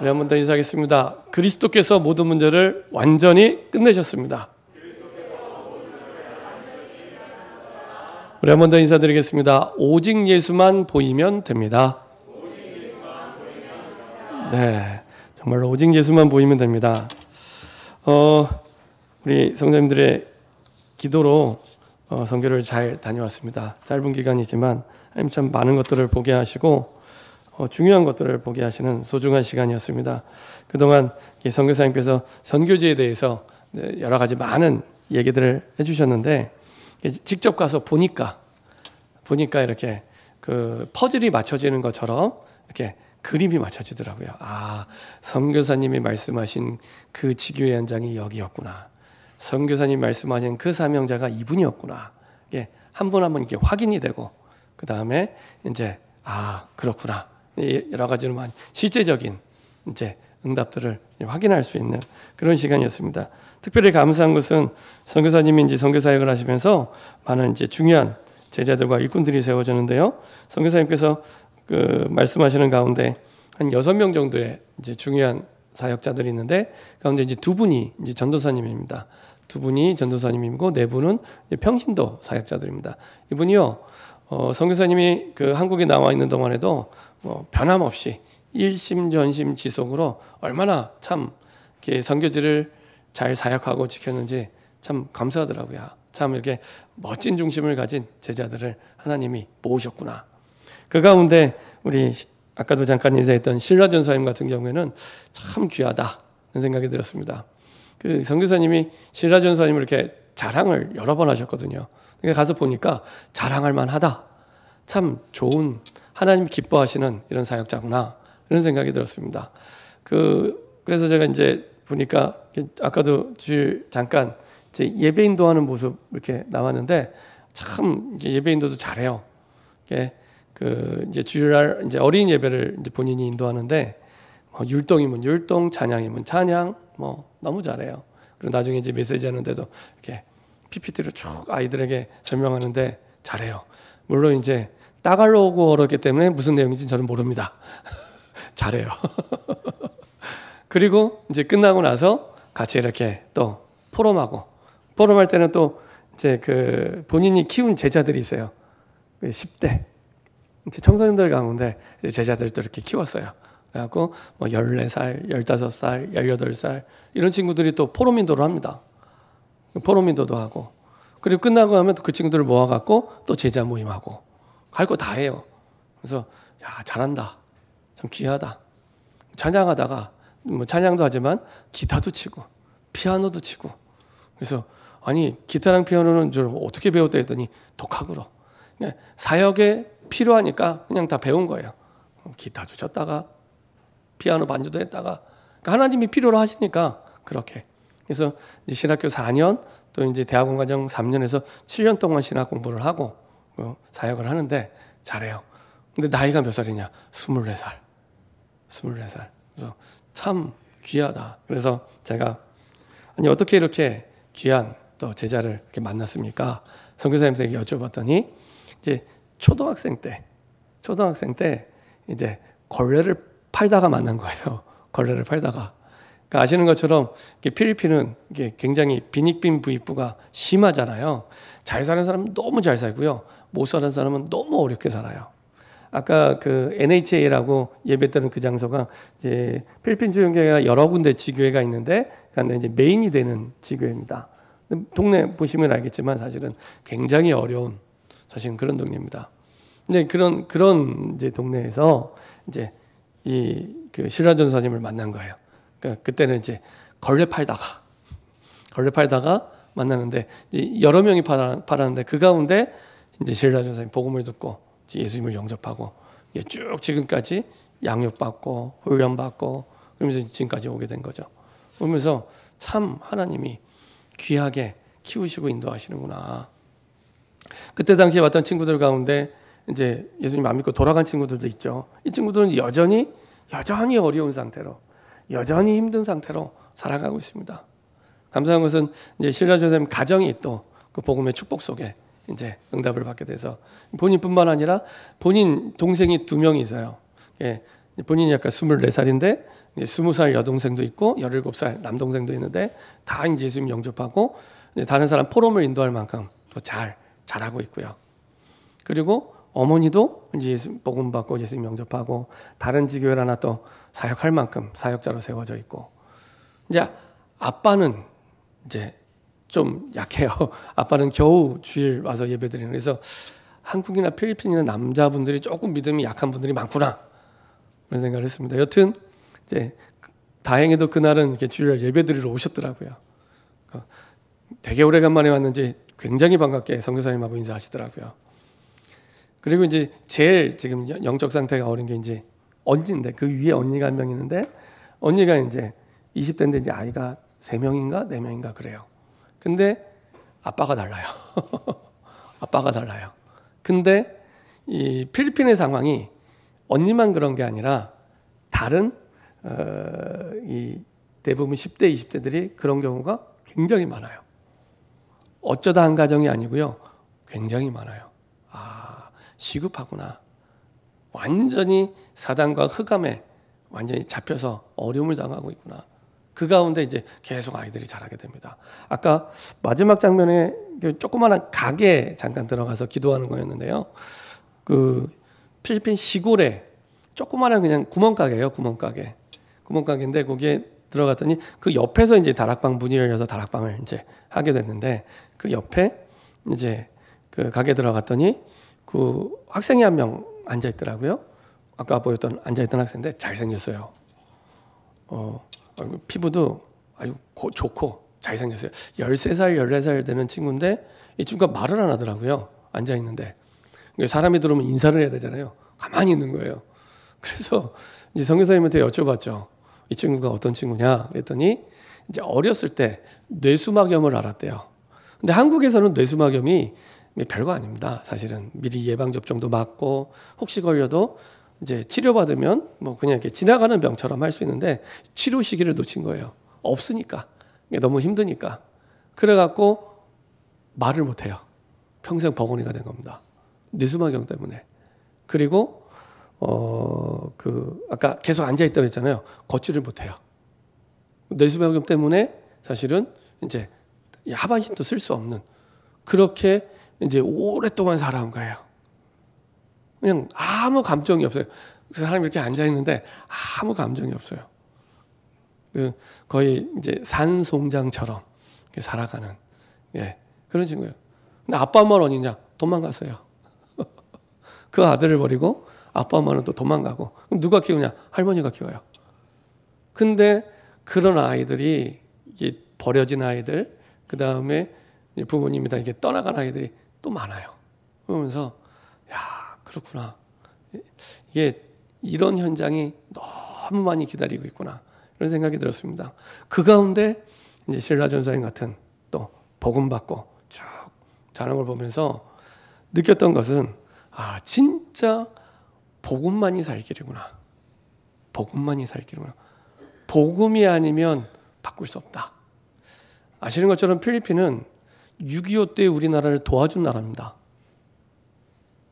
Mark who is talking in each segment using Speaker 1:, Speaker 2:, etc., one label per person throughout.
Speaker 1: 우리 한 번 더 인사하겠습니다. 그리스도께서 모든 문제를 완전히 끝내셨습니다. 우리 한 번 더 인사드리겠습니다. 오직 예수만 보이면 됩니다. 네, 정말로 오직 예수만 보이면 됩니다. 우리 성도님들의 기도로 선교를 잘 다녀왔습니다. 짧은 기간이지만 하나님 참 많은 것들을 보게 하시고 중요한 것들을 보게 하시는 소중한 시간이었습니다. 그동안 선교사님께서 선교지에 대해서 여러 가지 많은 얘기들을 해주셨는데 직접 가서 보니까 이렇게 그 퍼즐이 맞춰지는 것처럼 이렇게 그림이 맞춰지더라고요. 아, 선교사님이 말씀하신 그 지교의 현장이 여기였구나. 선교사님 말씀하신 그 사명자가 이분이었구나. 이게 한 분 한 분 이렇게 확인이 되고 그 다음에 이제 그렇구나. 여러 가지로 많이 실제적인 이제 응답들을 확인할 수 있는 그런 시간이었습니다. 특별히 감사한 것은 선교사님이 이제 선교 사역을 하시면서 많은 이제 중요한 제자들과 일꾼들이 세워졌는데요. 선교사님께서 그 말씀하시는 가운데 한 6명 정도의 이제 중요한 사역자들이 있는데 가운데 이제 2분이 이제 전도사님입니다. 2분이 전도사님이고 4분은 평신도 사역자들입니다. 이분이요, 선교사님이 그 한국에 나와 있는 동안에도 변함없이 일심전심 지속으로 얼마나 참 이렇게 선교지를 잘 사역하고 지켰는지 참 감사하더라고요. 참 이렇게 멋진 중심을 가진 제자들을 하나님이 모으셨구나. 그 가운데 우리 아까도 잠깐 인사했던 신라 전사님 같은 경우에는 참 귀하다 그런 생각이 들었습니다. 그 선교사님이 신라 전사님을 이렇게 자랑을 여러 번 하셨거든요. 그러니까 가서 보니까 자랑할 만하다. 참 좋은 하나님 기뻐하시는 이런 사역자구나 이런 생각이 들었습니다. 그래서 제가 이제 보니까 아까도 잠깐 이제 예배 인도하는 모습 이렇게 나왔는데 참 이제 예배 인도도 잘해요. 이제 주일날 이제 어린 예배를 이제 본인이 인도하는데 율동이면 율동, 찬양이면 찬양, 너무 잘해요. 그리고 나중에 이제 메시지 하는데도 이렇게 PPT를 쭉 아이들에게 설명하는데 잘해요. 물론 이제 따갈로그어였기 때문에 무슨 내용인지 저는 모릅니다. 잘해요. 그리고 이제 끝나고 나서 같이 이렇게 또 포럼할 때는 또 이제 그 본인이 키운 제자들이 있어요. 10대 청소년들 가운데 제자들 또 이렇게 키웠어요. 그래갖고 14살, 15살, 18살 이런 친구들이 또 포럼 인도를 합니다. 포럼 인도도 하고 그리고 끝나고 하면 또 그 친구들을 모아갖고 또 제자 모임하고 할 거 다 해요. 그래서 야, 잘한다. 참 귀하다. 찬양하다가 찬양도 하지만 기타도 치고 피아노도 치고 그래서 아니 기타랑 피아노는 저 어떻게 배웠다 했더니 독학으로 그냥 사역에 필요하니까 그냥 다 배운 거예요. 기타도 쳤다가 피아노 반주도 했다가 그러니까 하나님이 필요로 하시니까 그렇게 그래서 이제 신학교 4년 또 이제 대학원 과정 3년에서 7년 동안 신학 공부를 하고 사역을 하는데 잘해요. 근데 나이가 몇 살이냐? 24살. 그래서 참 귀하다. 그래서 제가 아니 어떻게 이렇게 귀한 또 제자를 이렇게 만났습니까? 선교사님에게 여쭤봤더니 이제 초등학생 때 이제 걸레를 팔다가 만난 거예요. 걸레를 팔다가. 그러니까 아시는 것처럼 필리핀은 굉장히 빈익빈 부익부가 심하잖아요. 잘 사는 사람은 너무 잘 살고요. 못 사는 사람은 너무 어렵게 살아요. 아까 그 NHA라고 예배드리는 그 장소가 이제 필리핀 주교회가 여러 군데 지교회가 있는데 그런데 이제 메인이 되는 지교회입니다. 동네 보시면 알겠지만 사실은 굉장히 어려운 사실은 그런 동네입니다. 근데 그런 이제 동네에서 이제 그 신라 전사님을 만난 거예요. 그러니까 그때는 이제 걸레 팔다가 만나는데 여러 명이 팔았는데 그 가운데 이제 신라 전사님 복음을 듣고 예수님을 영접하고 쭉 지금까지 양육받고 훈련받고 그러면서 지금까지 오게 된 거죠. 그러면서 참 하나님이 귀하게 키우시고 인도하시는구나. 그때 당시에 왔던 친구들 가운데 이제 예수님 안 믿고 돌아간 친구들도 있죠. 이 친구들은 여전히 어려운 상태로, 여전히 힘든 상태로 살아가고 있습니다. 감사한 것은 이제 신라 전사님 가정이 또 그 복음의 축복 속에 이제 응답을 받게 돼서 본인뿐만 아니라 본인 동생이 2명이 있어요. 본인이 약간 24살인데 20살 여동생도 있고 17살 남동생도 있는데 다 이제 예수님 영접하고 이제 다른 사람 포럼을 인도할 만큼 또 잘하고 있고요. 그리고 어머니도 이제 예수 복음 받고 예수님 영접하고 다른 지교회를 하나 또 사역할 만큼 사역자로 세워져 있고, 이제 아빠는 이제 좀 약해요. 아빠는 겨우 주일 와서 예배드리는. 그래서 한국이나 필리핀이나 남자분들이 조금 믿음이 약한 분들이 많구나 그런 생각을 했습니다. 여튼 이제 다행히도 그날은 이렇게 주일 예배드리러 오셨더라고요. 되게 오래간만에 왔는지 굉장히 반갑게 선교사님하고 인사하시더라고요. 그리고 이제 제일 지금 영적 상태가 어린 게 이제 언니인데, 그 위에 언니가 한 명 있는데, 언니가 이제 20대인데 이제 아이가 3명인가 4명인가 그래요. 근데 아빠가 달라요. 아빠가 달라요. 근데 이 필리핀의 상황이 언니만 그런 게 아니라 다른 이 대부분 10대, 20대들이 그런 경우가 굉장히 많아요. 어쩌다 한 가정이 아니고요. 굉장히 많아요. 시급하구나. 완전히 사단과 흑암에 완전히 잡혀서 어려움을 당하고 있구나. 그 가운데 이제 계속 아이들이 자라게 됩니다. 아까 마지막 장면에 조그마한 가게 잠깐 들어가서 기도하는 거였는데요. 그 필리핀 시골에 조그마한 그냥 구멍가게예요. 구멍가게인데 거기에 들어갔더니 그 옆에서 이제 다락방 문이 열려서 다락방을 이제 하게 됐는데, 그 옆에 이제 그 가게 들어갔더니 그 학생이 한 명 앉아 있더라고요. 아까 보였던 앉아있던 학생인데 잘생겼어요. 피부도 아주 좋고 잘생겼어요. 13살, 14살 되는 친구인데 이 친구가 말을 안 하더라고요. 앉아있는데. 사람이 들어오면 인사를 해야 되잖아요. 가만히 있는 거예요. 그래서 이제 선교사님한테 여쭤봤죠. 이 친구가 어떤 친구냐 그랬더니 이제 어렸을 때 뇌수막염을 앓았대요. 근데 한국에서는 뇌수막염이 별거 아닙니다. 사실은 미리 예방접종도 맞고 혹시 걸려도 이제 치료받으면 뭐 그냥 이렇게 지나가는 병처럼 할 수 있는데 치료 시기를 놓친 거예요. 없으니까. 너무 힘드니까. 그래갖고 말을 못해요. 평생 벙어리가 된 겁니다. 뇌수막염 때문에. 그리고 아까 계속 앉아있다고 했잖아요. 걷지를 못해요. 뇌수막염 때문에 사실은 이제 하반신도 쓸 수 없는, 그렇게 이제 오랫동안 살아온 거예요. 그냥 아무 감정이 없어요. 그 사람이 이렇게 앉아 있는데 아무 감정이 없어요. 거의 이제 산송장처럼 살아가는 그런 친구예요. 근데 아빠 엄마는 어디냐? 도망갔어요. 그 아들을 버리고 아빠 엄마는 또 도망가고. 그럼 누가 키우냐? 할머니가 키워요. 근데 그런 아이들이, 이게 버려진 아이들, 그 다음에 부모님이 다 이게 떠나간 아이들이 또 많아요. 그러면서 그렇구나. 이게 이런 현장이 너무 많이 기다리고 있구나. 이런 생각이 들었습니다. 그 가운데 이제 신라 전사님 같은 또 복음 받고 쭉 자란 걸 보면서 느꼈던 것은 진짜 복음만이 살 길이구나. 복음만이 살 길이구나. 복음이 아니면 바꿀 수 없다. 아시는 것처럼 필리핀은 6.25 때 우리나라를 도와준 나라입니다.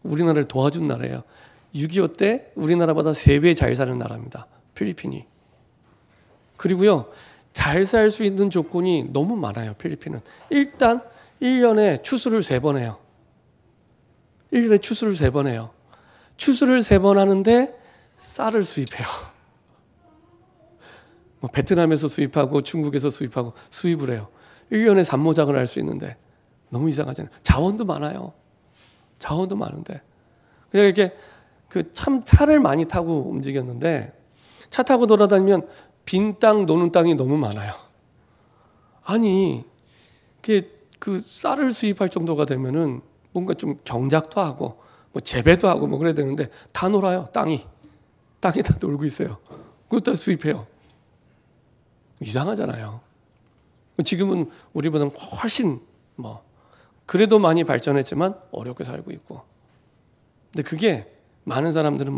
Speaker 1: 우리나라를 도와준 나라예요. 6.25 때 우리나라보다 3배 잘 사는 나라입니다. 필리핀이. 그리고요, 잘 살 수 있는 조건이 너무 많아요. 필리핀은. 일단 1년에 추수를 3번 해요. 1년에 추수를 3번 해요. 추수를 3번 하는데 쌀을 수입해요. 베트남에서 수입하고 중국에서 수입하고 수입을 해요. 1년에 산모작을 할 수 있는데 너무 이상하잖아요. 자원도 많아요. 자원도 많은데. 그래서 이렇게 참 차를 많이 타고 움직였는데, 차 타고 돌아다니면 빈 땅 노는 땅이 너무 많아요. 아니, 그 쌀을 수입할 정도가 되면은 뭔가 좀 경작도 하고 뭐 재배도 하고 뭐 그래야 되는데 다 놀아요. 땅이 다 놀고 있어요. 그것도 다 수입해요. 이상하잖아요. 지금은 우리보다 훨씬 그래도 많이 발전했지만 어렵게 살고 있고. 근데 그게 많은 사람들은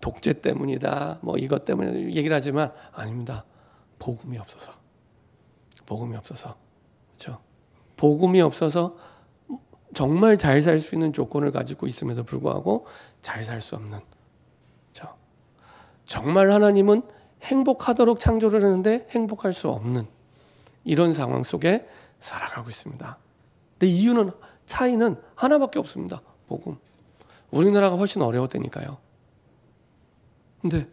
Speaker 1: 독재 때문이다, 이것 때문에 얘기를 하지만 아닙니다. 복음이 없어서. 그렇죠? 복음이 없어서 정말 잘 살 수 있는 조건을 가지고 있음에도 불구하고 잘 살 수 없는. 그렇죠? 정말 하나님은 행복하도록 창조를 했는데 행복할 수 없는 이런 상황 속에 살아가고 있습니다. 근데 이유는 차이는 하나밖에 없습니다. 복음. 우리나라가 훨씬 어려웠다니까요. 근데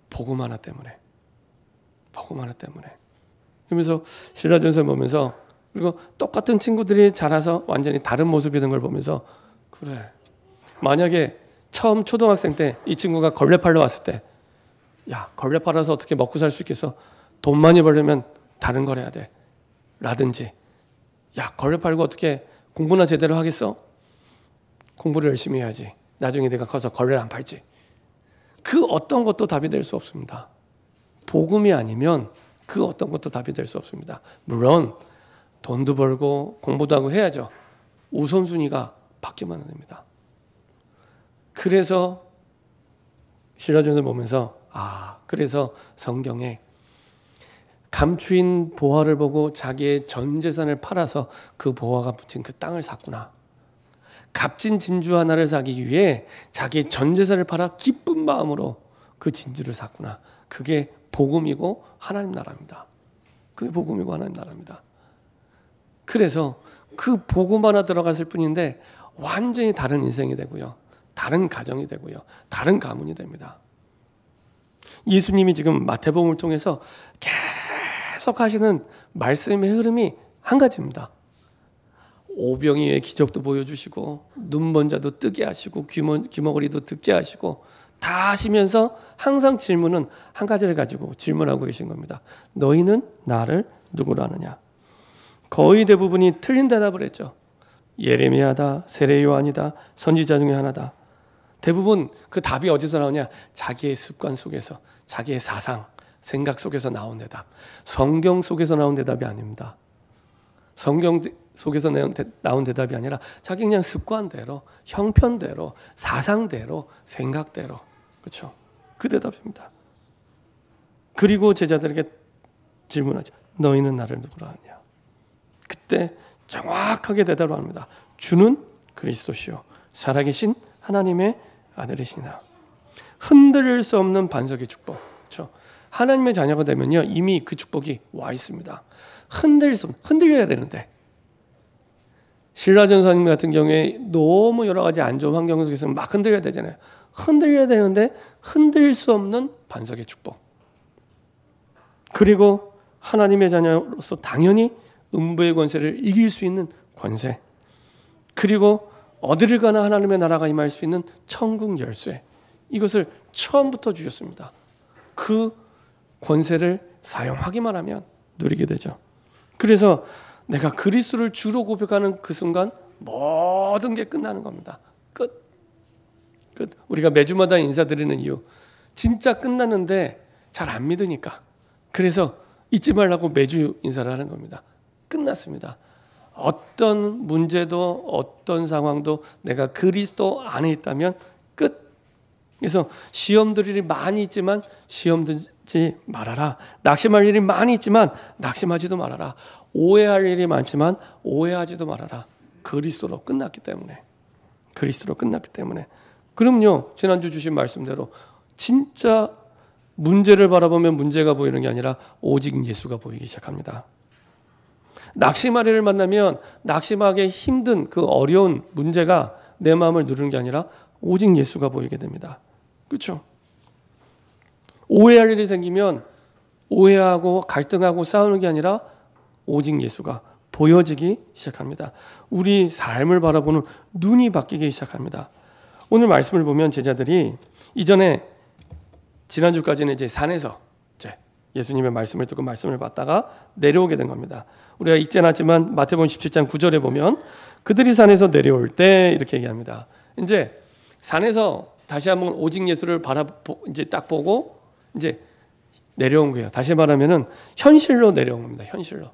Speaker 1: 복음 하나 때문에. 그러면서 신라전서 보면서 그리고 똑같은 친구들이 자라서 완전히 다른 모습이 된 걸 보면서 그래. 만약에 처음 초등학생 때 이 친구가 걸레 팔러 왔을 때 야, 걸레 팔아서 어떻게 먹고 살 수 있겠어? 돈 많이 벌려면 다른 걸 해야 돼. 라든지 야, 걸레 팔고 어떻게 공부나 제대로 하겠어? 공부를 열심히 해야지. 나중에 내가 커서 걸레를 안 팔지. 그 어떤 것도 답이 될 수 없습니다. 복음이 아니면 그 어떤 것도 답이 될 수 없습니다. 물론 돈도 벌고 공부도 하고 해야죠. 우선순위가 바뀌면 안 됩니다. 그래서 신라전서를 보면서 그래서 성경에 감추인 보화를 보고 자기의 전 재산을 팔아서 그 보화가 묻힌 그 땅을 샀구나. 값진 진주 하나를 사기 위해 자기의 전 재산을 팔아 기쁜 마음으로 그 진주를 샀구나. 그게 복음이고 하나님 나라입니다. 그게 복음이고 하나님 나라입니다. 그래서 그 복음 하나 들어갔을 뿐인데 완전히 다른 인생이 되고요. 다른 가정이 되고요. 다른 가문이 됩니다. 예수님이 지금 마태복음을 통해서 계속 하시는 말씀의 흐름이 한 가지입니다. 오병이의 기적도 보여주시고 눈먼 자도 뜨게 하시고 귀머거리도 듣게 하시고 다 하시면서 항상 질문은 한 가지를 가지고 질문하고 계신 겁니다. 너희는 나를 누구로 아느냐? 거의 대부분이 틀린 대답을 했죠. 예레미야다, 세례 요한이다, 선지자 중에 하나다. 대부분 그 답이 어디서 나오냐? 자기의 습관 속에서, 자기의 사상, 생각 속에서 나온 대답. 성경 속에서 나온 대답이 아닙니다. 성경 속에서 나온 대답이 아니라 자기 그냥 습관대로, 형편대로, 사상대로, 생각대로. 그렇죠? 그 대답입니다. 그리고 제자들에게 질문하죠. 너희는 나를 누구라 하냐? 그때 정확하게 대답을 합니다. 주는 그리스도시요 살아계신 하나님의 아들이시나. 흔들릴 수 없는 반석의 축복. 그렇죠? 하나님의 자녀가 되면요 이미 그 축복이 와 있습니다. 흔들려야 되는데 신라전사님 같은 경우에 너무 여러 가지 안 좋은 환경 속에서 막 흔들려야 되잖아요. 흔들려야 되는데 흔들릴 수 없는 반석의 축복. 그리고 하나님의 자녀로서 당연히 음부의 권세를 이길 수 있는 권세. 그리고 어디를 가나 하나님의 나라가 임할 수 있는 천국 열쇠. 이것을 처음부터 주셨습니다. 그 권세를 사용하기만 하면 누리게 되죠. 그래서 내가 그리스도를 주로 고백하는 그 순간 모든 게 끝나는 겁니다. 끝. 우리가 매주마다 인사드리는 이유. 진짜 끝났는데 잘 안 믿으니까. 그래서 잊지 말라고 매주 인사를 하는 겁니다. 끝났습니다. 어떤 문제도 어떤 상황도 내가 그리스도 안에 있다면 끝. 그래서 시험들 일이 많이 있지만 시험 들지 말아라. 낙심할 일이 많이 있지만 낙심하지도 말아라. 오해할 일이 많지만 오해하지도 말아라. 그리스도로 끝났기 때문에. 그럼요. 지난주 주신 말씀대로 진짜 문제를 바라보면 문제가 보이는 게 아니라 오직 예수가 보이기 시작합니다. 낙심할 일을 만나면 낙심하기 힘든 그 어려운 문제가 내 마음을 누르는 게 아니라 오직 예수가 보이게 됩니다. 그렇죠? 오해할 일이 생기면 오해하고 갈등하고 싸우는 게 아니라 오직 예수가 보여지기 시작합니다. 우리 삶을 바라보는 눈이 바뀌기 시작합니다. 오늘 말씀을 보면 제자들이 이전에 지난주까지는 이제 산에서 예수님의 말씀을 듣고 말씀을 받다가 내려오게 된 겁니다. 우리가 읽지 않았지만 마태복음 17장 9절에 보면 그들이 산에서 내려올 때 이렇게 얘기합니다. 이제 산에서 다시 한번 오직 예수를 이제 딱 보고 이제 내려온 거예요. 다시 말하면은 현실로 내려온 겁니다. 현실로.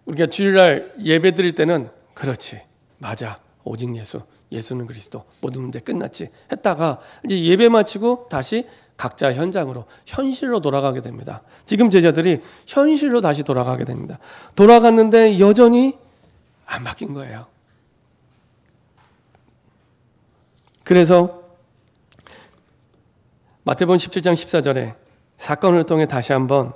Speaker 1: 우리가 주일날 예배 드릴 때는 그렇지, 맞아, 오직 예수, 예수는 그리스도, 모든 문제 끝났지 했다가 이제 예배 마치고 다시 각자 현장으로 현실로 돌아가게 됩니다. 지금 제자들이 현실로 다시 돌아가게 됩니다. 돌아갔는데 여전히 안 바뀐 거예요. 그래서 마태복음 17장 14절에 사건을 통해 다시 한번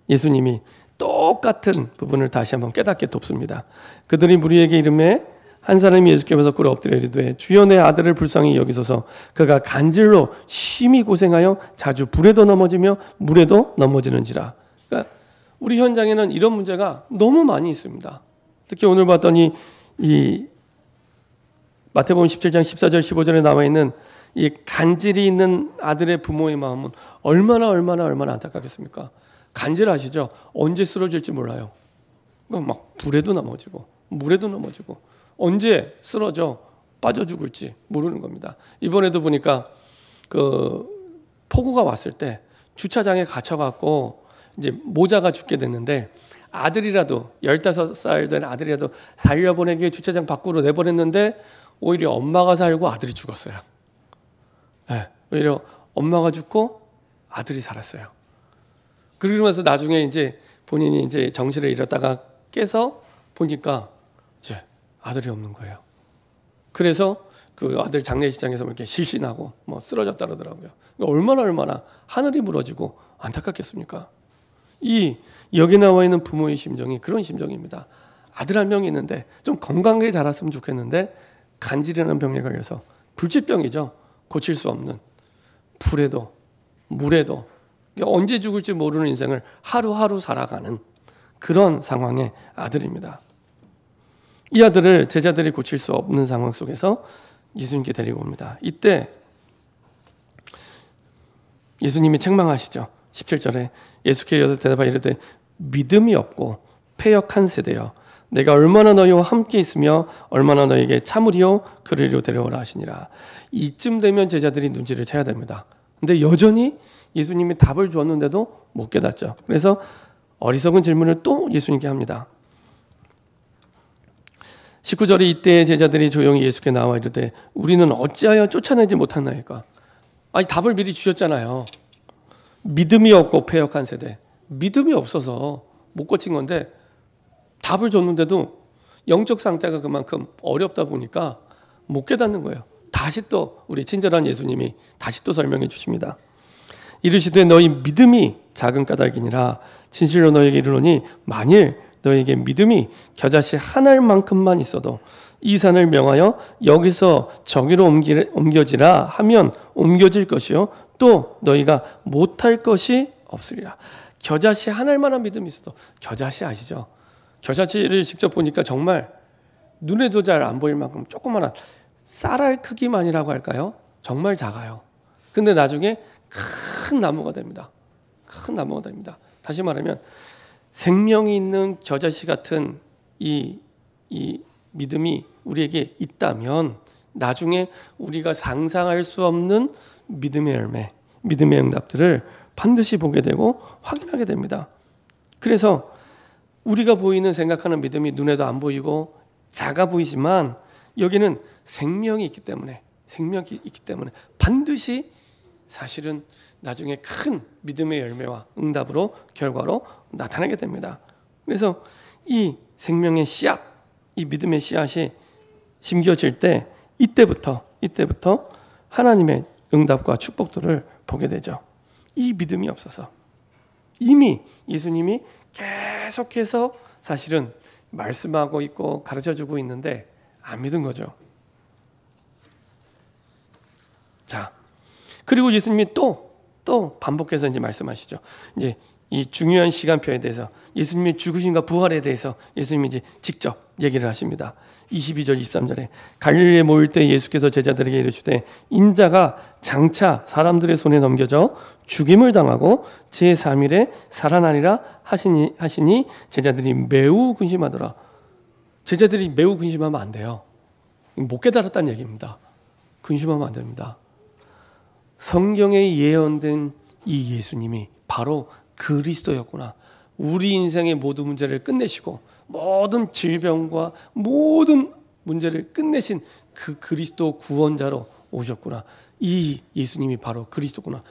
Speaker 1: 예수님이 똑같은 부분을 다시 한번 깨닫게 돕습니다. 그들이 무리에게 이르매 한 사람이 예수께서 꿇어 엎드려 이르되 주여 내 아들을 불쌍히 여기소서 그가 간질로 심히 고생하여 자주 불에도 넘어지며 물에도 넘어지는지라. 그러니까 우리 현장에는 이런 문제가 너무 많이 있습니다. 특히 오늘 봤더니 이 마태복음 17장 14절 15절에 나와 있는 이 간질이 있는 아들의 부모의 마음은 얼마나 안타깝겠습니까? 간질하시죠? 언제 쓰러질지 몰라요. 막 불에도 넘어지고 물에도 넘어지고 언제 쓰러져 빠져 죽을지 모르는 겁니다. 이번에도 보니까 그 폭우가 왔을 때 주차장에 갇혀갖고 이제 모자가 죽게 됐는데 아들이라도 15살 된 아들이라도 살려보내기 위해 주차장 밖으로 내보냈는데 오히려 엄마가 살고 아들이 죽었어요. 네, 오히려 엄마가 죽고 아들이 살았어요. 그러면서 나중에 이제 본인이 이제 정신을 잃었다가 깨서 보니까 이제 아들이 없는 거예요. 그래서 그 아들 장례식장에서 이렇게 실신하고 뭐 쓰러졌다 그러더라고요. 얼마나 하늘이 무너지고 안타깝겠습니까? 여기 나와 있는 부모의 심정이 그런 심정입니다. 아들 한 명이 있는데 좀 건강하게 자랐으면 좋겠는데 간질이라는 병에 걸려서 불치병이죠. 고칠 수 없는 불에도 물에도 언제 죽을지 모르는 인생을 하루하루 살아가는 그런 상황의 아들입니다. 이 아들을 제자들이 고칠 수 없는 상황 속에서 예수님께 데리고 옵니다. 이때 예수님이 책망하시죠. 17절에 예수께서 대답하여 이르되 믿음이 없고 패역한 세대여 내가 얼마나 너희와 함께 있으며 얼마나 너희에게 참으리요 그를 이리로 데려오라 하시니라. 이쯤 되면 제자들이 눈치를 채야 됩니다. 근데 여전히 예수님이 답을 주었는데도 못 깨닫죠. 그래서 어리석은 질문을 또 예수님께 합니다. 19절에 이때 제자들이 조용히 예수께 나와 이르되 우리는 어찌하여 쫓아내지 못하나이까. 아니 답을 미리 주셨잖아요. 믿음이 없고 패역한 세대. 믿음이 없어서 못 고친 건데 답을 줬는데도 영적 상태가 그만큼 어렵다 보니까 못 깨닫는 거예요. 다시 또 우리 친절한 예수님이 다시 또 설명해 주십니다. 이르시되 너희 믿음이 작은 까닭이니라. 진실로 너희에게 이르노니 만일 너희에게 믿음이 겨자씨 한 알만큼만 있어도 이 산을 명하여 여기서 저기로 옮겨지라 하면 옮겨질 것이요 또 너희가 못할 것이 없으리라. 겨자씨 한 알만한 믿음이 있어도, 겨자씨 아시죠? 겨자씨를 직접 보니까 정말 눈에도 잘 안 보일 만큼 조그마한 쌀알 크기만이라고 할까요? 정말 작아요. 근데 나중에 큰 나무가 됩니다. 큰 나무가 됩니다. 다시 말하면 생명이 있는 겨자씨 같은 이 믿음이 우리에게 있다면 나중에 우리가 상상할 수 없는 믿음의 열매, 믿음의 응답들을 반드시 보게 되고 확인하게 됩니다. 그래서 우리가 보이는 생각하는 믿음이 눈에도 안 보이고 작아 보이지만 여기는 생명이 있기 때문에 반드시 사실은 나중에 큰 믿음의 열매와 응답으로 결과로 나타나게 됩니다. 그래서 이 생명의 씨앗, 이 믿음의 씨앗이 심겨질 때 이때부터 하나님의 응답과 축복들을 보게 되죠. 이 믿음이 없어서 이미 예수님이 계속해서 사실은 말씀하고 있고 가르쳐주고 있는데 안 믿은 거죠. 자, 그리고 예수님이 또 반복해서 이제 말씀하시죠. 이제 이 중요한 시간표에 대해서 예수님의 죽으심과 부활에 대해서 예수님이 이제 직접 얘기를 하십니다. 22절 23절에 갈릴리에 모일 때 예수께서 제자들에게 이르시되 인자가 장차 사람들의 손에 넘겨져 죽임을 당하고 제3일에 살아나리라 하시니 제자들이 매우 근심하더라. 제자들이 매우 근심하면 안 돼요. 못 깨달았다는 얘기입니다. 근심하면 안 됩니다. 성경에 예언된 이 예수님이 바로 그리스도였구나. 우리 인생의 모든 문제를 끝내시고 모든 질병과 모든 문제를 끝내신 그 그리스도 구원자로 오셨구나. 이 예수님이 바로 그리스도구나.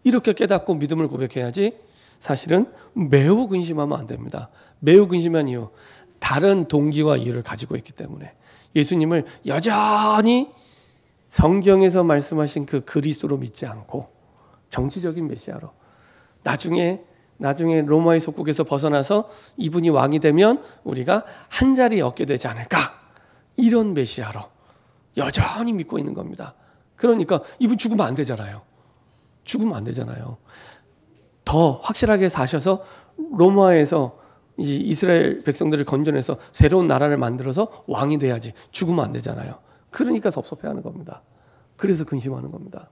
Speaker 1: 이렇게 깨닫고 믿음을 고백해야지. 사실은 매우 근심하면 안 됩니다. 매우 근심한 이유, 다른 동기와 이유를 가지고 있기 때문에 예수님을 여전히 성경에서 말씀하신 그 그리스도로 믿지 않고 정치적인 메시아로. 나중에 로마의 속국에서 벗어나서 이분이 왕이 되면 우리가 한 자리 얻게 되지 않을까. 이런 메시아로 여전히 믿고 있는 겁니다. 그러니까 이분 죽으면 안 되잖아요. 죽으면 안 되잖아요. 더 확실하게 사셔서 로마에서 이 이스라엘 백성들을 건져내서 새로운 나라를 만들어서 왕이 돼야지. 죽으면 안 되잖아요. 그러니까 섭섭해하는 겁니다. 그래서 근심하는 겁니다.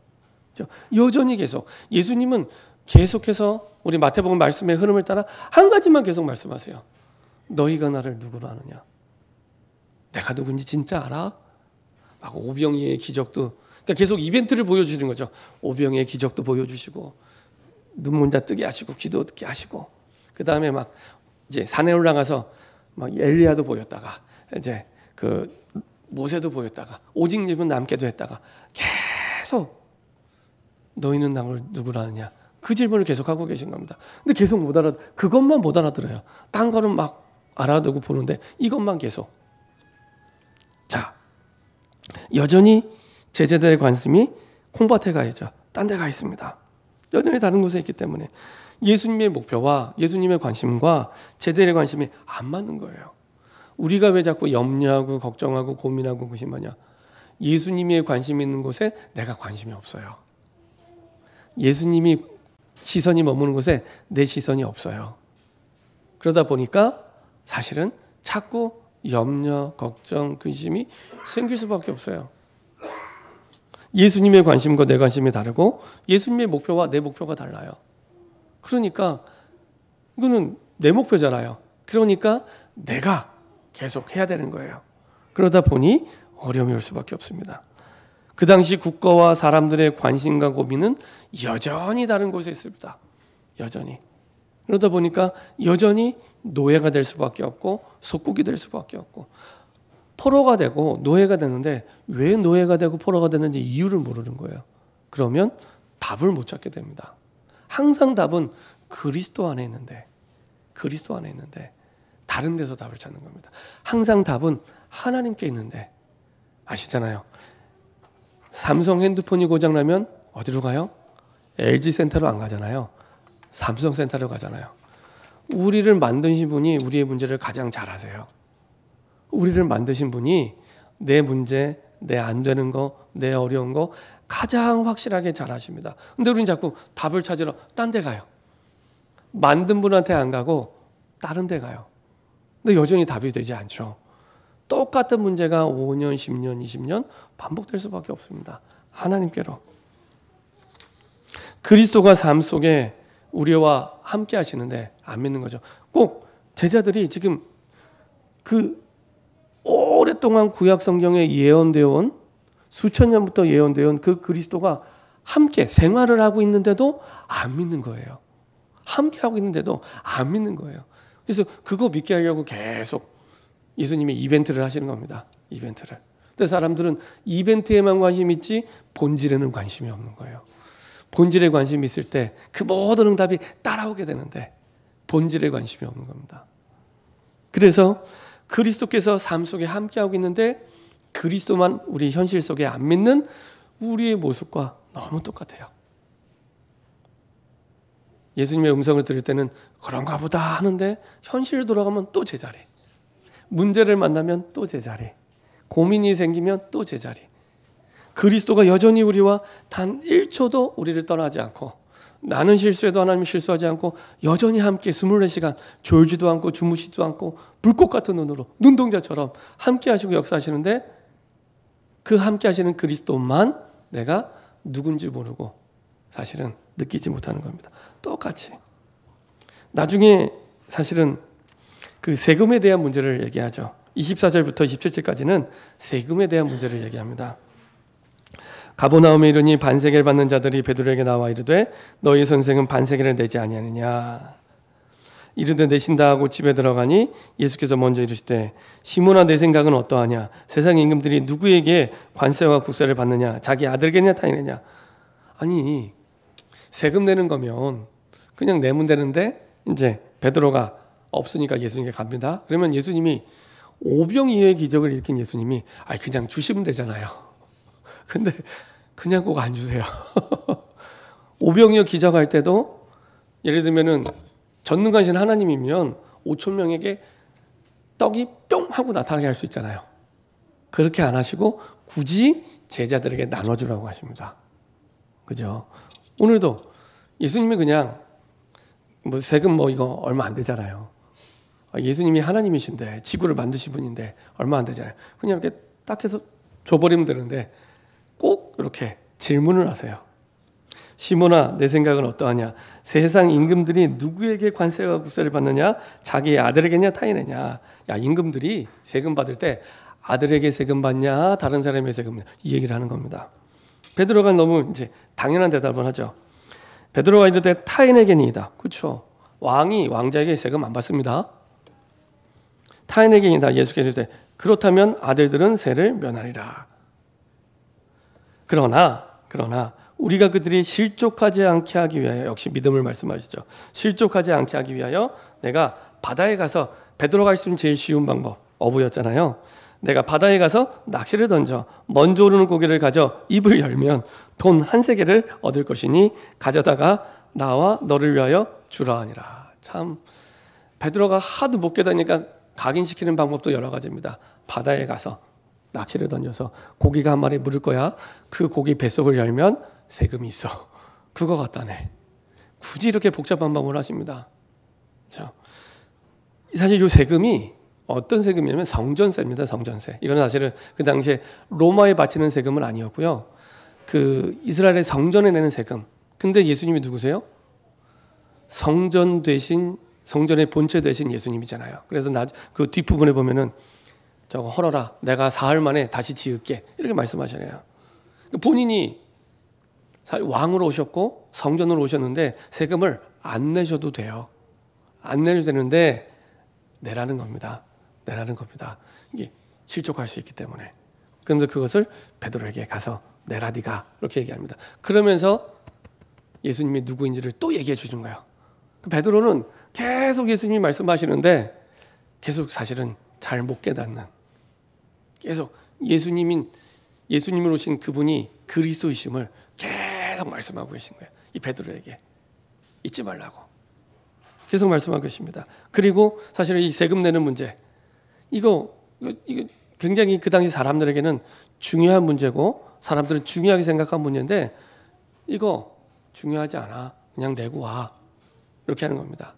Speaker 1: 여전히 계속 예수님은 계속해서 우리 마태복음 말씀의 흐름을 따라 한 가지만 계속 말씀하세요. 너희가 나를 누구로 아느냐? 내가 누군지 진짜 알아? 막 오병이의 기적도, 그러니까 계속 이벤트를 보여주시는 거죠. 오병이의 기적도 보여주시고 눈문 자 뜨게 하시고 귀도 듣게 하시고, 그 다음에 막 이제 산에 올라가서 막 엘리야도 보였다가 이제 그 모세도 보였다가 오직 입은 남게도 했다가 계속 너희는 나를 누구로 아느냐? 그 질문을 계속하고 계신 겁니다. 근데 계속 그것만 못 알아들어요. 딴 거는 막 알아듣고 보는데 이것만 계속. 자, 여전히 제자들의 관심이 콩밭에 가 있죠. 딴 데 가 있습니다. 여전히 다른 곳에 있기 때문에 예수님의 목표와 예수님의 관심과 제자들의 관심이 안 맞는 거예요. 우리가 왜 자꾸 염려하고 걱정하고 고민하고 의심하냐? 예수님의 관심이 있는 곳에 내가 관심이 없어요. 예수님이 시선이 머무는 곳에 내 시선이 없어요. 그러다 보니까 사실은 자꾸 염려, 걱정, 근심이 생길 수밖에 없어요. 예수님의 관심과 내 관심이 다르고 예수님의 목표와 내 목표가 달라요. 그러니까 이거는 내 목표잖아요. 그러니까 내가 계속 해야 되는 거예요. 그러다 보니 어려움이 올 수밖에 없습니다. 그 당시 국가와 사람들의 관심과 고민은 여전히 다른 곳에 있습니다. 여전히. 그러다 보니까 여전히 노예가 될 수밖에 없고 속국이 될 수밖에 없고, 포로가 되고 노예가 되는데 왜 노예가 되고 포로가 되는지 이유를 모르는 거예요. 그러면 답을 못 찾게 됩니다. 항상 답은 그리스도 안에 있는데 다른 데서 답을 찾는 겁니다. 항상 답은 하나님께 있는데, 아시잖아요. 삼성 핸드폰이 고장나면 어디로 가요? LG 센터로 안 가잖아요. 삼성 센터로 가잖아요. 우리를 만드신 분이 우리의 문제를 가장 잘 아세요. 우리를 만드신 분이 내 문제, 내 안 되는 거, 내 어려운 거 가장 확실하게 잘 아십니다. 근데 우리는 자꾸 답을 찾으러 딴 데 가요. 만든 분한테 안 가고 다른 데 가요. 근데 여전히 답이 되지 않죠. 똑같은 문제가 5년, 10년, 20년 반복될 수밖에 없습니다. 하나님께로. 그리스도가 삶 속에 우리와 함께 하시는데 안 믿는 거죠. 꼭 제자들이 지금 그 오랫동안 구약 성경에 예언되어 온, 수천 년부터 예언되어 온 그 그리스도가 함께 생활을 하고 있는데도 안 믿는 거예요. 함께 하고 있는데도 안 믿는 거예요. 그래서 그거 믿게 하려고 계속 예수님이 이벤트를 하시는 겁니다. 이벤트를. 근데 사람들은 이벤트에만 관심이 있지 본질에는 관심이 없는 거예요. 본질에 관심이 있을 때 그 모든 응답이 따라오게 되는데 본질에 관심이 없는 겁니다. 그래서 그리스도께서 삶 속에 함께하고 있는데 그리스도만 우리 현실 속에 안 믿는 우리의 모습과 너무 똑같아요. 예수님의 음성을 들을 때는 그런가 보다 하는데 현실로 돌아가면 또 제자리. 문제를 만나면 또 제자리. 고민이 생기면 또 제자리. 그리스도가 여전히 우리와 단 1초도 우리를 떠나지 않고, 나는 실수해도 하나님이 실수하지 않고 여전히 함께 24시간 졸지도 않고 주무시지도 않고 불꽃 같은 눈으로 눈동자처럼 함께 하시고 역사하시는데, 그 함께 하시는 그리스도만 내가 누군지 모르고 사실은 느끼지 못하는 겁니다. 똑같이. 나중에 사실은 그 세금에 대한 문제를 얘기하죠. 24절부터 27절까지는 세금에 대한 문제를 얘기합니다. 가버나움에 이르니 반세계를 받는 자들이 베드로에게 나와 이르되 너희 선생은 반세계를 내지 아니하느냐. 이르되 내신다 하고 집에 들어가니 예수께서 먼저 이르시되 시몬아 내 생각은 어떠하냐. 세상 임금들이 누구에게 관세와 국세를 받느냐. 자기 아들에게냐 타인에냐. 아니 세금 내는 거면 그냥 내면 되는데 이제 베드로가 없으니까 예수님께 갑니다. 그러면 예수님이 오병이어의 기적을 일으킨 예수님이 그냥 주시면 되잖아요. 근데 그냥 꼭 안 주세요. 오병이어 기적 할 때도 예를 들면은 전능하신 하나님이면 5천 명에게 떡이 뿅 하고 나타나게 할 수 있잖아요. 그렇게 안 하시고 굳이 제자들에게 나눠주라고 하십니다. 그죠? 오늘도 예수님이 그냥 뭐 세금 뭐 이거 얼마 안 되잖아요. 예수님이 하나님이신데 지구를 만드신 분인데 얼마 안 되잖아요. 그냥 이렇게 딱 해서 줘버리면 되는데 꼭 이렇게 질문을 하세요. 시몬아, 내 생각은 어떠하냐? 세상 임금들이 누구에게 관세와 국세를 받느냐? 자기의 아들에게냐 타인에냐? 야, 임금들이 세금 받을 때 아들에게 세금 받냐? 다른 사람의 세금 받냐? 이 얘기를 하는 겁니다. 베드로가 너무 이제 당연한 대답을 하죠. 베드로가 이르되 타인에게니이다. 그렇죠? 왕이 왕자에게 세금 안 받습니다. 타인에게니이다. 예수께서 이르되 그렇다면 아들들은 세를 면하리라. 그러나 우리가 그들이 실족하지 않게 하기 위하여, 역시 믿음을 말씀하시죠. 실족하지 않게 하기 위하여 내가 바다에 가서, 베드로가 할 수 있는 제일 쉬운 방법, 어부였잖아요. 내가 바다에 가서 낚시를 던져 먼저 오르는 고기를 가져 입을 열면 돈 한 세겔을 얻을 것이니 가져다가 나와 너를 위하여 주라 하니라. 참 베드로가 하도 못 깨닫으니까 각인시키는 방법도 여러 가지입니다. 바다에 가서 낚시를 던져서 고기가 한 마리 물을 거야. 그 고기 뱃속을 열면 세금이 있어. 그거 갖다네. 굳이 이렇게 복잡한 방법을 하십니다. 그렇죠? 사실 이 세금이 어떤 세금이냐면 성전세입니다. 성전세. 이거는 사실은 그 당시에 로마에 바치는 세금은 아니었고요. 그 이스라엘의 성전에 내는 세금. 근데 예수님이 누구세요? 성전 대신, 성전의 본체 대신 예수님이잖아요. 그래서 그 뒷부분에 보면은 저거 헐어라. 내가 사흘 만에 다시 지을게. 이렇게 말씀하시네요. 본인이 왕으로 오셨고 성전으로 오셨는데 세금을 안 내셔도 돼요. 안 내셔도 되는데 내라는 겁니다. 내라는 겁니다. 이게 실족할 수 있기 때문에. 그러면서 그것을 베드로에게 가서 내라 네가 이렇게 얘기합니다. 그러면서 예수님이 누구인지를 또 얘기해 주는 거예요. 베드로는 계속 예수님이 말씀하시는데 계속 사실은 잘 못 깨닫는, 계속 예수님으로 오신 그분이 그리스도이심을 계속 말씀하고 계신 거예요. 이 베드로에게 잊지 말라고 계속 말씀하고 계십니다. 그리고 사실은 이 세금 내는 문제, 이거 굉장히 그 당시 사람들에게는 중요한 문제고 사람들은 중요하게 생각한 문제인데 이거 중요하지 않아. 그냥 내고 와. 이렇게 하는 겁니다.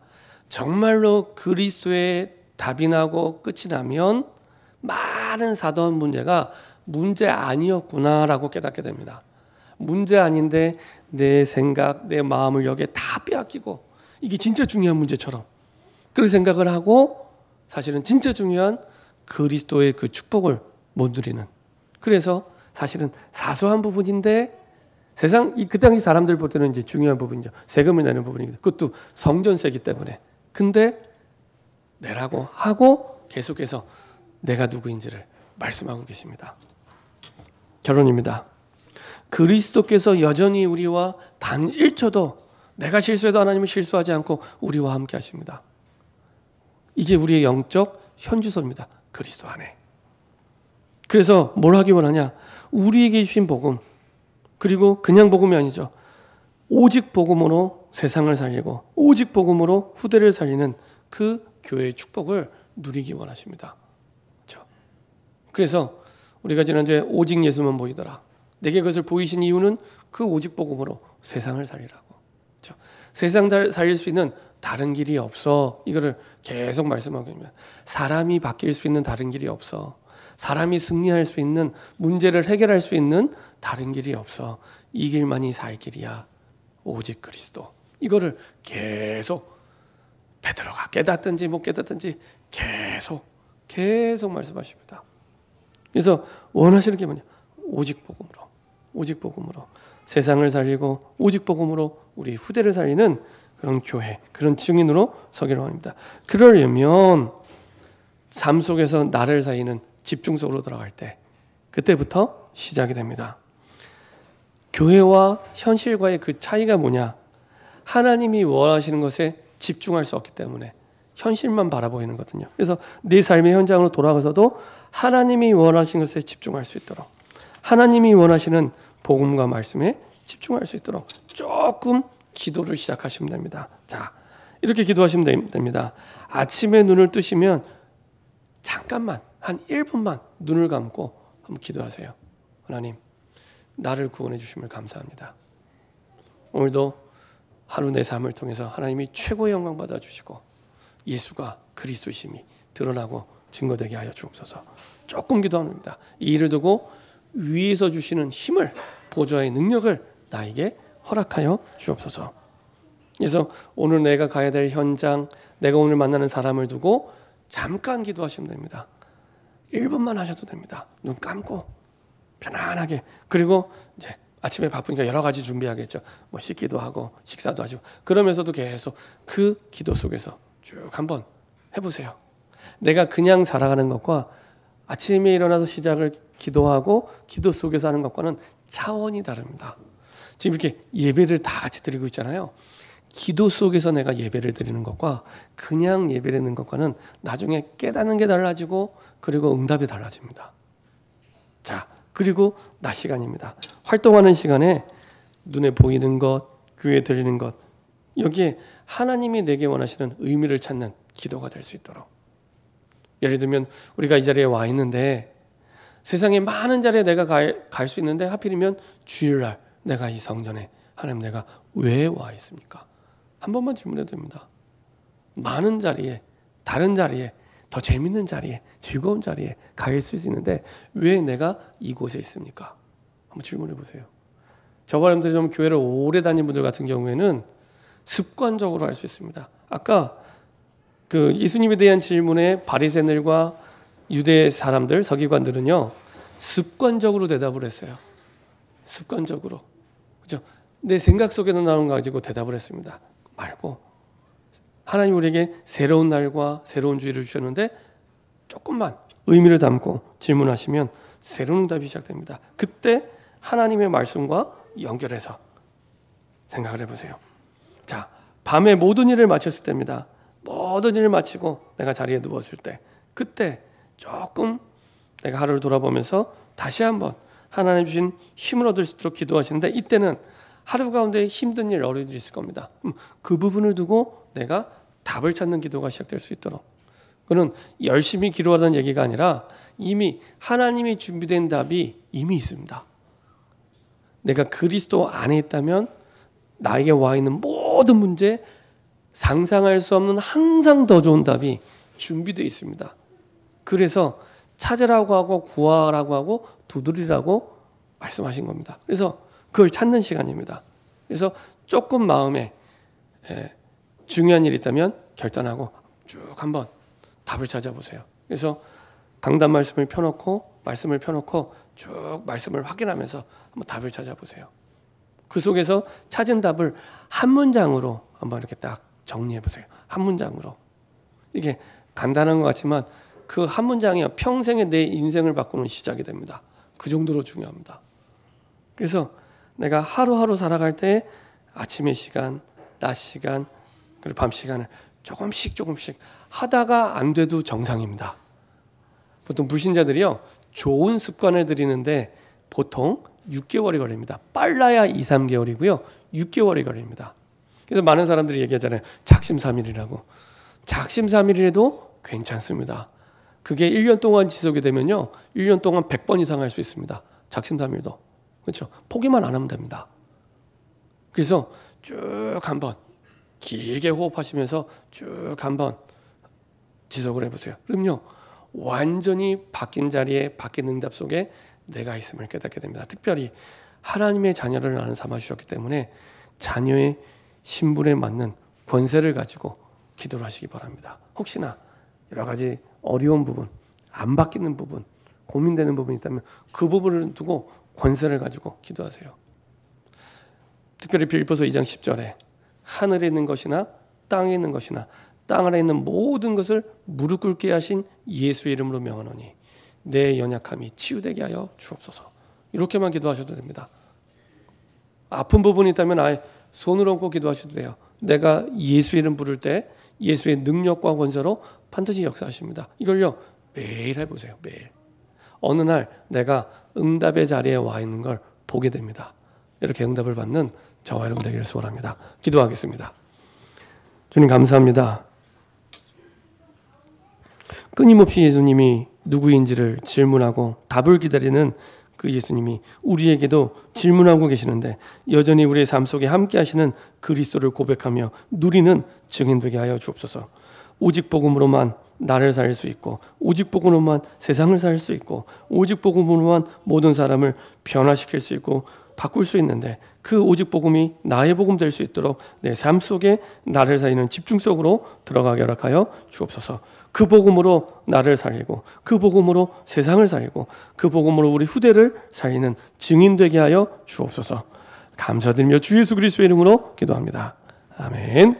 Speaker 1: 정말로 그리스도의 답이 나고 끝이 나면 많은 사소한 문제가 문제 아니었구나라고 깨닫게 됩니다. 문제 아닌데 내 생각, 내 마음을 여기에 다 빼앗기고 이게 진짜 중요한 문제처럼 그렇게 생각을 하고 사실은 진짜 중요한 그리스도의 그 축복을 못 누리는, 그래서 사실은 사소한 부분인데 세상 그 당시 사람들 볼 때는 이제 중요한 부분이죠. 세금을 내는 부분이기 때문에, 그것도 성전세이기 때문에. 근데 내라고 하고 계속해서 내가 누구인지를 말씀하고 계십니다. 결론입니다. 그리스도께서 여전히 우리와 단 1초도 내가 실수해도 하나님은 실수하지 않고 우리와 함께 하십니다. 이게 우리의 영적 현주소입니다. 그리스도 안에. 그래서 뭘 하기 원하냐? 우리에게 주신 복음, 그리고 그냥 복음이 아니죠. 오직 복음으로 세상을 살리고 오직 복음으로 후대를 살리는 그 교회의 축복을 누리기 원하십니다. 그렇죠? 그래서 우리가 지난주에 오직 예수만 보이더라. 내게 그것을 보이신 이유는 그 오직 복음으로 세상을 살리라고. 그렇죠? 세상 살릴 수 있는 다른 길이 없어. 이거를 계속 말씀하고 있습니다. 사람이 바뀔 수 있는 다른 길이 없어. 사람이 승리할 수 있는, 문제를 해결할 수 있는 다른 길이 없어. 이 길만이 살 길이야. 오직 그리스도. 이거를 계속 베드로가 깨닫든지 못 깨닫든지 계속 말씀하십니다. 그래서 원하시는 게 뭐냐? 오직 복음으로 세상을 살리고 오직 복음으로 우리 후대를 살리는 그런 교회, 그런 증인으로 서기로 합니다. 그러려면 삶 속에서 나를 살리는 집중 속으로 들어갈 때 그때부터 시작이 됩니다. 교회와 현실과의 그 차이가 뭐냐? 하나님이 원하시는 것에 집중할 수 없기 때문에 현실만 바라보이는 거거든요. 그래서 내 삶의 현장으로 돌아가서도 하나님이 원하시는 것에 집중할 수 있도록, 하나님이 원하시는 복음과 말씀에 집중할 수 있도록 조금 기도를 시작하시면 됩니다. 자, 이렇게 기도하시면 됩니다. 아침에 눈을 뜨시면 잠깐만 한 1분만 눈을 감고 한번 기도하세요. 하나님, 나를 구원해 주심을 감사합니다. 오늘도 하루 내 삶을 통해서 하나님이 최고의 영광 받아 주시고 예수가 그리스도심이 드러나고 증거되게 하여 주옵소서. 조금 기도합니다. 이 일을 두고 위에서 주시는 힘을, 보좌의 능력을 나에게 허락하여 주옵소서. 그래서 오늘 내가 가야 될 현장, 내가 오늘 만나는 사람을 두고 잠깐 기도하시면 됩니다. 1분만 하셔도 됩니다. 눈 감고 편안하게. 그리고 이제 아침에 바쁘니까 여러 가지 준비하겠죠. 뭐 씻기도 하고 식사도 하시고, 그러면서도 계속 그 기도 속에서 쭉 한번 해보세요. 내가 그냥 살아가는 것과 아침에 일어나서 시작을 기도하고 기도 속에서 하는 것과는 차원이 다릅니다. 지금 이렇게 예배를 다 같이 드리고 있잖아요. 기도 속에서 내가 예배를 드리는 것과 그냥 예배를 드리는 것과는 나중에 깨닫는 게 달라지고 그리고 응답이 달라집니다. 자, 그리고 낮 시간입니다. 활동하는 시간에 눈에 보이는 것, 귀에 들리는 것, 여기에 하나님이 내게 원하시는 의미를 찾는 기도가 될 수 있도록. 예를 들면 우리가 이 자리에 와 있는데 세상에 많은 자리에 내가 갈 수 있는데 하필이면 주일날 내가 이 성전에 하나님 내가 왜 와 있습니까? 한 번만 질문해도 됩니다. 많은 자리에, 다른 자리에, 더 재밌는 자리에, 즐거운 자리에 갈 수 있는데 왜 내가 이곳에 있습니까? 한번 질문해 보세요. 저와 여러분들이 좀 교회를 오래 다닌 분들 같은 경우에는 습관적으로 할 수 있습니다. 아까 그 예수님에 대한 질문에 바리새인들과 유대 사람들, 서기관들은요 습관적으로 대답을 했어요. 습관적으로, 그죠? 내 생각 속에는 나온 거 가지고 대답을 했습니다. 말고 하나님 우리에게 새로운 날과 새로운 주의를 주셨는데 조금만 의미를 담고 질문하시면 새로운 응답이 시작됩니다. 그때 하나님의 말씀과 연결해서 생각을 해보세요. 자, 밤에 모든 일을 마쳤을 때입니다. 모든 일을 마치고 내가 자리에 누웠을 때, 그때 조금 내가 하루를 돌아보면서 다시 한번 하나님 주신 힘을 얻을 수 있도록 기도하시는데, 이때는 하루 가운데 힘든 일, 어려운 일이 있을 겁니다. 그 부분을 두고 내가 답을 찾는 기도가 시작될 수 있도록. 그는 열심히 기도하다는 얘기가 아니라 이미 하나님이 준비된 답이 이미 있습니다. 내가 그리스도 안에 있다면 나에게 와 있는 모든 문제, 상상할 수 없는 항상 더 좋은 답이 준비되어 있습니다. 그래서 찾으라고 하고 구하라고 하고 두드리라고 말씀하신 겁니다. 그래서 그걸 찾는 시간입니다. 그래서 조금 마음에 중요한 일이 있다면 결단하고 쭉 한번 답을 찾아보세요. 그래서 강단 말씀을 펴놓고 쭉 말씀을 확인하면서 한번 답을 찾아보세요. 그 속에서 찾은 답을 한 문장으로 한번 이렇게 딱 정리해 보세요. 한 문장으로. 이게 간단한 것 같지만 그 한 문장이 평생의 내 인생을 바꾸는 시작이 됩니다. 그 정도로 중요합니다. 그래서 내가 하루하루 살아갈 때 아침의 시간, 낮 시간, 그리고 밤 시간을 조금씩 하다가 안 돼도 정상입니다. 보통 불신자들이요, 좋은 습관을 들이는데 보통 6개월이 걸립니다. 빨라야 2, 3개월이고요. 6개월이 걸립니다. 그래서 많은 사람들이 얘기하잖아요. 작심삼일이라고. 작심삼일이라도 괜찮습니다. 그게 1년 동안 지속이 되면요, 1년 동안 100번 이상 할 수 있습니다. 작심삼일도. 그렇죠? 포기만 안 하면 됩니다. 그래서 쭉 한번 길게 호흡하시면서 쭉 한번 지속을 해보세요. 그럼요, 완전히 바뀐 자리에 바뀐 응답 속에 내가 있음을 깨닫게 됩니다. 특별히 하나님의 자녀를 나는 삼아주셨기 때문에 자녀의 신분에 맞는 권세를 가지고 기도를 하시기 바랍니다. 혹시나 여러 가지 어려운 부분, 안 바뀌는 부분, 고민되는 부분이 있다면 그 부분을 두고 권세를 가지고 기도하세요. 특별히 빌립보서 2장 10절에 하늘에 있는 것이나 땅에 있는 것이나 땅 아래 있는 모든 것을 무릎 꿇게 하신 예수의 이름으로 명하노니 내 연약함이 치유되게 하여 주옵소서. 이렇게만 기도하셔도 됩니다. 아픈 부분이 있다면 아예 손을 얹고 기도하셔도 돼요. 내가 예수 이름 부를 때 예수의 능력과 권세로 반드시 역사하십니다. 이걸요 매일 해보세요. 매일. 어느 날 내가 응답의 자리에 와 있는 걸 보게 됩니다. 이렇게 응답을 받는 저와 여러분 되기를 소원합니다. 기도하겠습니다. 주님 감사합니다. 끊임없이 예수님이 누구인지를 질문하고 답을 기다리는 그 예수님이 우리에게도 질문하고 계시는데 여전히 우리의 삶 속에 함께 하시는 그리스도를 고백하며 누리는 증인되게 하여 주옵소서. 오직 복음으로만 나를 살릴 수 있고 오직 복음으로만 세상을 살릴 수 있고 오직 복음으로만 모든 사람을 변화시킬 수 있고 바꿀 수 있는데 그 오직 복음이 나의 복음 될 수 있도록 내 삶 속에 나를 살리는 집중 속으로 들어가게 허락하여 주옵소서. 그 복음으로 나를 살리고 그 복음으로 세상을 살리고 그 복음으로 우리 후대를 살리는 증인 되게 하여 주옵소서. 감사드리며 주 예수 그리스도의 이름으로 기도합니다. 아멘.